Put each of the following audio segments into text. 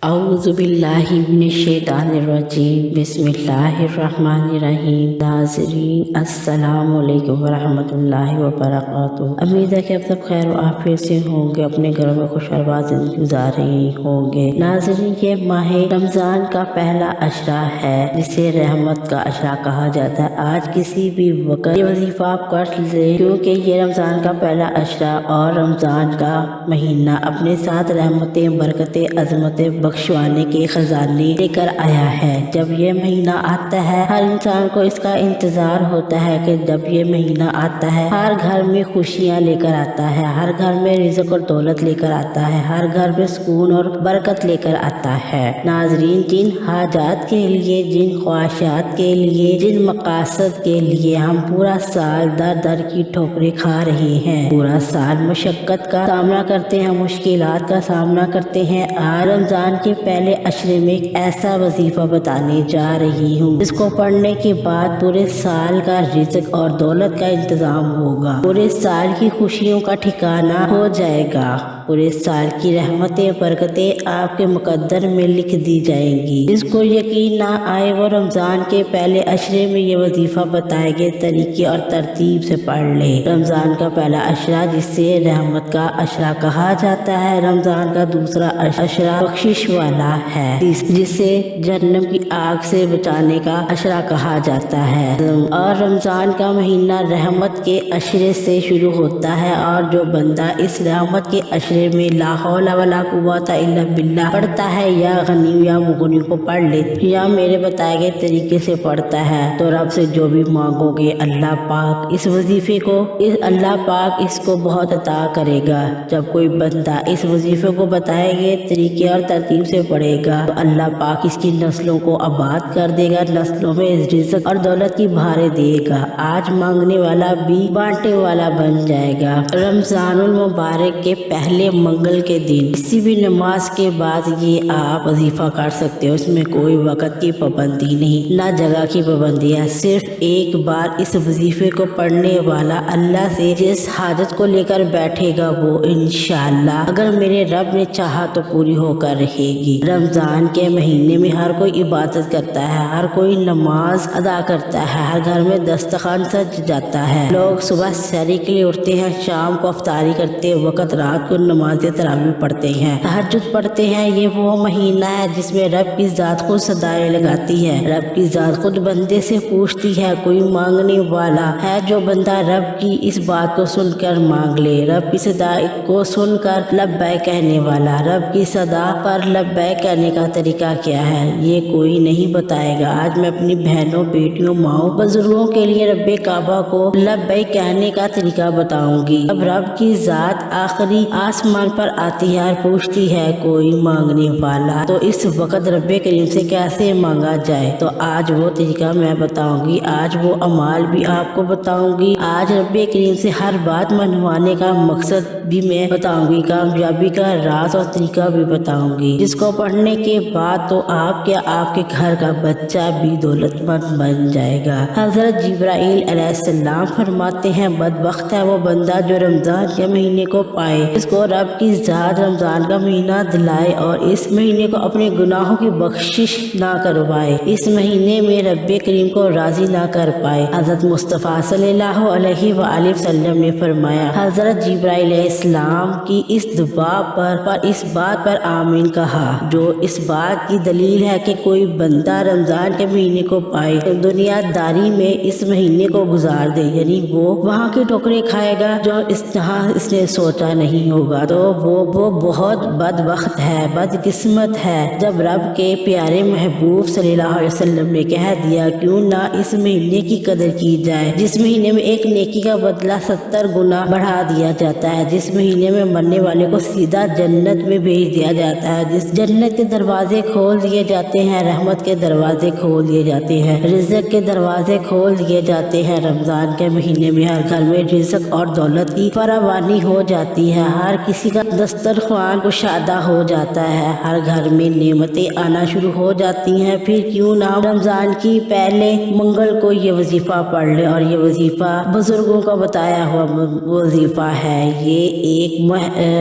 اعوذ باللہ من الشیطان الرجیم بسم اللہ الرحمن الرحیم۔ ناظرین السلام علیکم ورحمۃ اللہ وبرکاتہ۔ امید ہے کہ اب تک خیر و عافیت سے ہوں گے، اپنے گھروں میں خوش آباد زندگی گزار رہے ہوں گے۔ ناظرین، یہ ماہ رمضان کا پہلا عشرہ ہے جسے رحمت کا عشرہ کہا جاتا ہے۔ آج کسی بھی وقت یہ وظیفہ آپ کر لیں، کیونکہ یہ رمضان کا پہلا عشرہ اور رمضان کا مہینہ اپنے ساتھ رحمتیں، برکتیں، عظمتیں، بخشوانے کے خزانے لے کر آیا ہے۔ جب یہ مہینہ آتا ہے ہر انسان کو اس کا انتظار ہوتا ہے کہ جب یہ مہینہ آتا ہے ہر گھر میں خوشیاں لے کر آتا ہے، ہر گھر میں رزق اور دولت لے کر آتا ہے، ہر گھر میں سکون اور برکت لے کر آتا ہے۔ ناظرین، جن حاجات کے لیے، جن خواہشات کے لیے، جن مقاصد کے لیے ہم پورا سال در در کی ٹھوکریں کھا رہے ہیں، پورا سال مشقت کا سامنا کرتے ہیں، مشکلات کا سامنا کرتے ہیں، آج رمضان کے پہلے عشرے میں ایک ایسا وظیفہ بتانے جا رہی ہوں جس کو پڑھنے کے بعد پورے سال کا رزق اور دولت کا انتظام ہوگا، پورے سال کی خوشیوں کا ٹھکانہ ہو جائے گا، پورے سال کی رحمتیں، برکتیں آپ کے مقدر میں لکھ دی جائیں گی۔ جس کو یقین نہ آئے وہ رمضان کے پہلے عشرے میں یہ وظیفہ بتائے گئے طریقے اور ترتیب سے پڑھ لے۔ رمضان کا پہلا عشرہ جسے رحمت کا عشرہ کہا جاتا ہے، رمضان کا دوسرا عشرہ بخشش والا ہے جسے جہنم کی آگ سے بچانے کا عشرہ کہا جاتا ہے، اور رمضان کا مہینہ رحمت کے عشرے سے شروع ہوتا ہے، اور جو بندہ اس رحمت کے عشرے میں لا حول ولا قوت الا باللہ پڑھتا ہے، یا غنی یا مغنی کو پڑھ لے یا میرے بتائے گئے طریقے سے پڑھتا ہے، تو رب سے جو بھی مانگو گے اللہ پاک اس وظیفے کو اس کو بہت عطا کرے گا۔ جب کوئی بندہ اس وظیفے کو بتائے گئے طریقے اور ترتیب سے پڑھے گا تو اللہ پاک اس کی نسلوں کو آباد کر دے گا، نسلوں میں رزق اور دولت کی بہاریں دے گا، آج مانگنے والا بھی بانٹنے والا بن جائے گا۔ رمضان المبارک کے پہلے منگل کے دن کسی بھی نماز کے بعد یہ آپ وظیفہ کر سکتے ہو، اس میں کوئی وقت کی پابندی نہیں، نہ جگہ کی پابندی ہے، صرف ایک بار اس وظیفے کو پڑھنے والا اللہ سے جس حاجت کو لے کر بیٹھے گا وہ انشاءاللہ اگر میرے رب نے چاہا تو پوری ہو کر رہے گی۔ رمضان کے مہینے میں ہر کوئی عبادت کرتا ہے، ہر کوئی نماز ادا کرتا ہے، ہر گھر میں دسترخوان سج جاتا ہے، لوگ صبح سحری کے لیے اٹھتے ہیں، شام کو افطاری کرتے وقت رات کو نماز تراویح پڑھتے ہیں، تہجد پڑھتے ہیں۔ یہ وہ مہینہ ہے جس میں رب کی ذات خود صدائیں لگاتی ہے، رب کی ذات خود بندے سے پوچھتی ہے، کوئی مانگنے والا ہے؟ جو بندہ رب کی اس بات کو سن کر مانگ لے، رب کی صدا کو سن کر لبیک کہنے والا، رب کی صدا پر لبیک کہنے کا طریقہ کیا ہے یہ کوئی نہیں بتائے گا۔ آج میں اپنی بہنوں، بیٹیوں، ماؤں، بزرگوں کے لیے رب کعبہ کو لبیک کہنے کا طریقہ بتاؤں گی۔ اب رب کی ذات آخری آسمان پر آتی ہے اور پوچھتی ہے کوئی مانگنے والا، تو اس وقت رب کریم سے کیسے مانگا جائے؟ تو آج وہ طریقہ میں بتاؤں گی، آج وہ اعمال بھی آپ کو بتاؤں گی، آج رب کریم سے ہر بات منوانے کا مقصد بھی میں بتاؤں گی، کامیابی کا راز اور طریقہ بھی بتاؤں گی، جس کو پڑھنے کے بعد تو آپ کے گھر کا بچہ بھی دولت مند بن جائے گا۔ حضرت جبرائیل علیہ السلام فرماتے ہیں بدبخت ہے وہ بندہ جو رمضان کے مہینے کو پائے، اس کو رب کی ذات رمضان کا مہینہ دلائے اور اس مہینے کو اپنے گناہوں کی بخشش نہ کروائے، اس مہینے میں رب کریم کو راضی نہ کر پائے۔ حضرت مصطفیٰ صلی اللہ علیہ وآلہ وسلم نے فرمایا، حضرت جبرائیل علیہ السلام کی اس دعا پر اس بات پر آمین کہا، جو اس بات کی دلیل ہے کہ کوئی بندہ رمضان کے مہینے کو پائے دنیا داری میں اس مہینے کو گزار دے، یعنی وہ وہاں کی ٹوکریں کھائے گا جو جہاں اس نے سوچا نہیں ہوگا، تو وہ بہت بدبخت ہے، بدقسمت ہے۔ جب رب کے پیارے محبوب صلی اللہ علیہ وسلم نے کہہ دیا کیوں نہ اس مہینے کی قدر کی جائے، جس مہینے میں ایک نیکی کا بدلہ 70 گنا بڑھا دیا جاتا ہے، جس مہینے میں مرنے والے کو سیدھا جنت میں بھیج دیا جاتا ہے، جس جنت کے دروازے کھول دیے جاتے ہیں، رحمت کے دروازے کھول دیے جاتے ہیں، رزق کے دروازے کھول دیے جاتے ہیں، رمضان کے مہینے میں ہر گھر میں رزق اور دولت کی فراوانی ہو جاتی ہے، ہر کسی کا دسترخوان کشادہ ہو جاتا ہے، ہر گھر میں نعمتیں آنا شروع ہو جاتی ہیں۔ پھر کیوں نہ رمضان کی پہلے منگل کو یہ وظیفہ پڑھ لے، اور یہ وظیفہ بزرگوں کا بتایا ہوا وظیفہ ہے، یہ ایک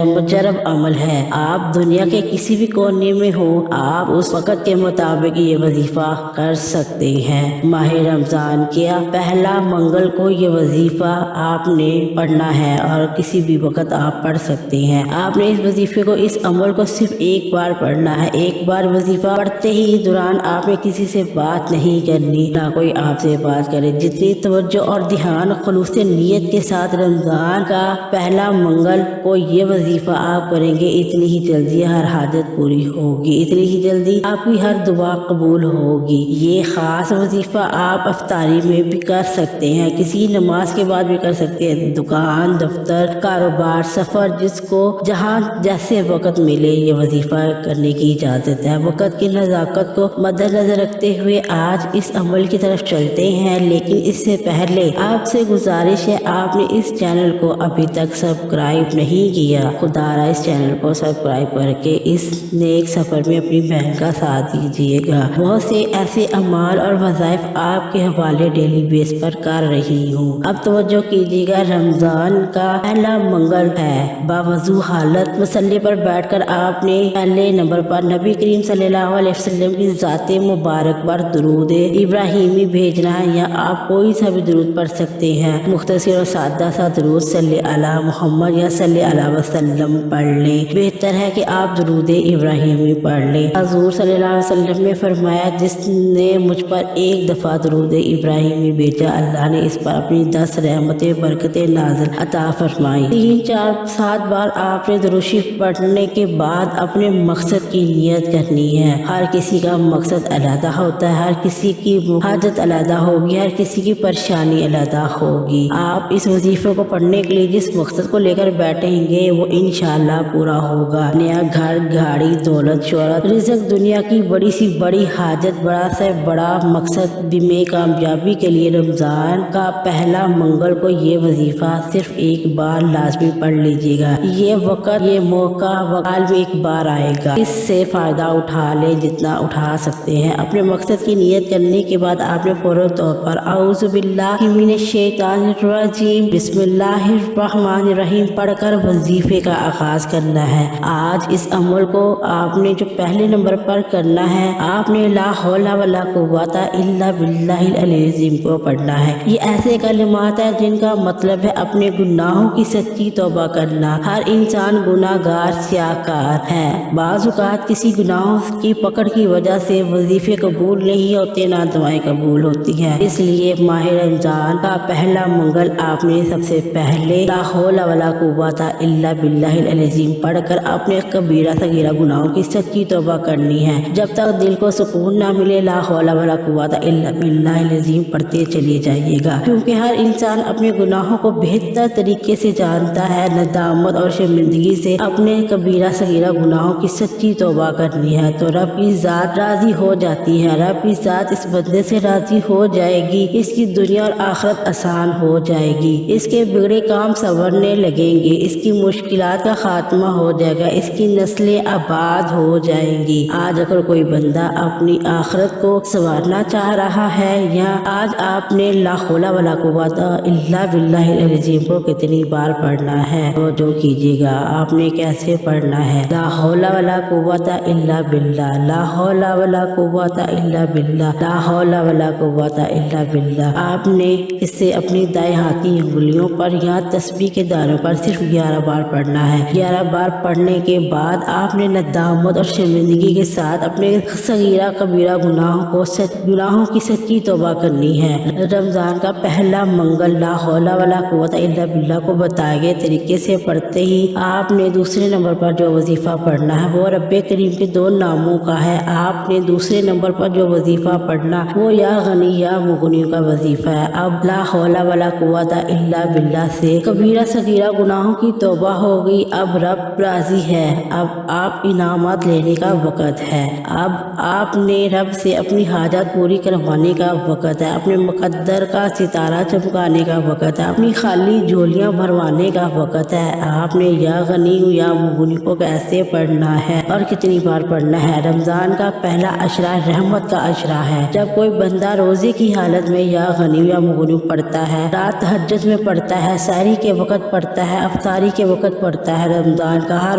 مجرب عمل ہے۔ آپ دنیا کے کسی بھی بھی کونے میں ہو آپ اس وقت کے مطابق یہ وظیفہ کر سکتے ہیں۔ ماہ رمضان کیا پہلا منگل کو یہ وظیفہ آپ نے پڑھنا ہے اور کسی بھی وقت آپ پڑھ سکتے ہیں۔ آپ نے اس وظیفے کو اس عمل کو صرف ایک بار پڑھنا ہے۔ ایک بار وظیفہ پڑھتے ہی دوران آپ نے کسی سے بات نہیں کرنی، نہ کوئی آپ سے بات کرے۔ جتنی توجہ اور دھیان خلوص نیت کے ساتھ رمضان کا پہلا منگل کو یہ وظیفہ آپ کریں گے، اتنی ہی جلدی ہر حاجت پوری ہوگی، اتنی ہی جلدی آپ کی ہر دعا قبول ہوگی۔ یہ خاص وظیفہ آپ افطاری میں بھی کر سکتے ہیں، کسی نماز کے بعد بھی کر سکتے ہیں۔ دکان، دفتر، کاروبار، سفر، جس کو جہاں جیسے وقت ملے یہ وظیفہ کرنے کی اجازت ہے۔ وقت کی نزاکت کو مد نظر رکھتے ہوئے آج اس عمل کی طرف چلتے ہیں، لیکن اس سے پہلے آپ سے گزارش ہے آپ نے اس چینل کو ابھی تک سبسکرائب نہیں کیا، خدا را اس چینل کو سبسکرائب کر کے اس نیک سفر میں اپنی بہن کا ساتھ دیجیے گا۔ بہت سے ایسے اعمال اور وظائف آپ کے حوالے ڈیلی بیس پر کر رہی ہوں۔ اب توجہ کیجیے گا، رمضان کا پہلا منگل ہے۔ باوضو حالت مصلی پر بیٹھ کر آپ نے پہلے نمبر پر نبی کریم صلی اللہ علیہ وسلم کی ذات مبارک پر درود ابراہیمی بھیجنا ہے، یا آپ کوئی سا بھی درود پڑھ سکتے ہیں۔ مختصر اور سادہ سا درود صلی علی محمد یا صلی علیہ وسلم پڑھ لیں۔ بہتر ہے کہ آپ درود ابراہیمی پڑھ لیں۔ حضور صلی اللہ علیہ وسلم نے فرمایا، جس نے مجھ پر ایک دفعہ درود ابراہیمی بھیجا، اللہ نے اس پر اپنی 10 رحمتیں برکتیں نازل عطا فرمائی۔ 3، 4، 7 بار آپ نے درود شریف پڑھنے کے بعد اپنے مقصد کی نیت کرنی ہے۔ ہر کسی کا مقصد علیحدہ ہوتا ہے، ہر کسی کی حاجت علیحدہ ہوگی، ہر کسی کی پریشانی علیحدہ ہوگی۔ آپ اس وظیفے کو پڑھنے کے لیے جس مقصد کو لے کر بیٹھیں گے وہ انشاءاللہ پورا ہوگا۔ نیا گھر، گاڑی، دولت، شہرت، رزق، دنیا کی بڑی سی بڑی حاجت، بڑا سے بڑا مقصد میں کامیابی کے لیے رمضان کا پہلا منگل کو یہ وظیفہ صرف ایک بار لازمی پڑھ لیجیے گا۔ یہ وقت، یہ موقع وقال میں ایک بار آئے گا، اس سے فائدہ اٹھا لیں جتنا اٹھا سکتے ہیں۔ اپنے مقصد کی نیت کرنے کے بعد آپ نے فوری طور پر اعوذ باللہ من الشیطان الرجیم بسم اللہ الرحمن الرحیم پڑھ کر وظیفے کا آغاز کرنا ہے۔ آج اس عمل کو آپ نے جو پہلے نمبر پر کرنا ہے، آپ نے لا حول ولا قوت الا باللہ العلی العظیم کو پڑھنا ہے۔ یہ ایسے کلمات ہیں جن کا مطلب ہے اپنے گناہوں کی سچی توبہ کرنا۔ ہر انسان گناہ گار سیاہکار ہے، بعض اوقات کسی گناہوں کی پکڑ کی وجہ سے وظیفے قبول نہیں ہوتے، نہ دعائیں قبول ہوتی ہیں۔ اس لیے ماہ رمضان کا پہلا منگل آپ نے سب سے پہلے لا حول ولا قوت الا باللہ العلی العظیم پڑھ کر اپنے کبیرہ صغیرہ گناہوں کی سچی توبہ کرنی ہے۔ جب تک دل کو سکون نہ ملے لا حول ولا قوت الا باللہ العلی العظیم پڑھتے چلیے جائیے گا، کیونکہ ہر انسان اپنے گناہوں کو بہتر طریقے سے جانتا ہے۔ ندامت اور شرمندگی سے اپنے کبیرہ صغیرہ گناہوں کی سچی توبہ کرنی ہے تو رب کی ذات راضی ہو جاتی ہے، رب کی ذات اس بندے سے راضی ہو جائے گی، اس کی دنیا اور آخرت آسان ہو جائے گی، اس کے بگڑے کام سنورنے لگیں گے، اس کی مشکلات کا خاتمہ ہو جائے گا، اس کی نسلیں آباد ہو جائیں گی۔ آج اگر کوئی بندہ اپنی آخرت کو سنوارنا چاہ رہا ہے، یا آج آپ نے لا حول ولا قوت الا باللہ العلی العظیم کو کتنی بار پڑھنا ہے تو جو کیجیے گا، آپ نے کیسے پڑھنا ہے؟ لا حول ولا قوت الا باللہ، لا حول ولا قوت الا باللہ، لا حول ولا قوت الا باللہ۔ آپ نے اس سے اپنی دائیں ہاتھی انگلیوں پر یا تسبیح کے دانوں پر صرف 11 بار پڑھنا ہے۔ 11 بار پڑھنے کے بعد آپ نے ندامت اور شرمندگی کے ساتھ اپنے صغیرہ کبیرہ گناہوں کی سچی توبہ کرنی ہے۔ رمضان کا پہلا منگل لا حول ولا قوت الا باللہ کو بتائے گئے طریقے سے پڑھتے ہی آپ نے دوسرے نمبر پر جو وظیفہ پڑھنا ہے وہ رب کریم کے 2 ناموں کا ہے۔ آپ نے دوسرے نمبر پر جو وظیفہ پڑھنا وہ یا غنی یا مغنی کا وظیفہ ہے۔ اب لا حول ولا قوت الا باللہ سے کبیرہ صغیرہ گناہوں کی توبہ ہوگی۔ اب رب راضی ہے، اب آپ انعامات لینے کا وقت ہے، اب آپ نے رب سے اپنی حاجات پوری کروانے کا وقت ہے، اپنے مقدر کا ستارہ چمکانے کا وقت ہے، اپنی خالی جھولیاں بھروانے کا وقت ہے۔ آپ نے یا غنی یا مغنی کو کیسے پڑھنا ہے اور کتنی بار پڑھنا ہے؟ رمضان کا پہلا عشرہ رحمت کا عشرہ ہے۔ جب کوئی بندہ روزے کی حالت میں یا غنی یا مغنی پڑھتا ہے، رات تہجد میں پڑھتا ہے، سحری کے وقت پڑھتا ہے، افطاری کے وقت پڑھتا ہے، رمضان کا ہر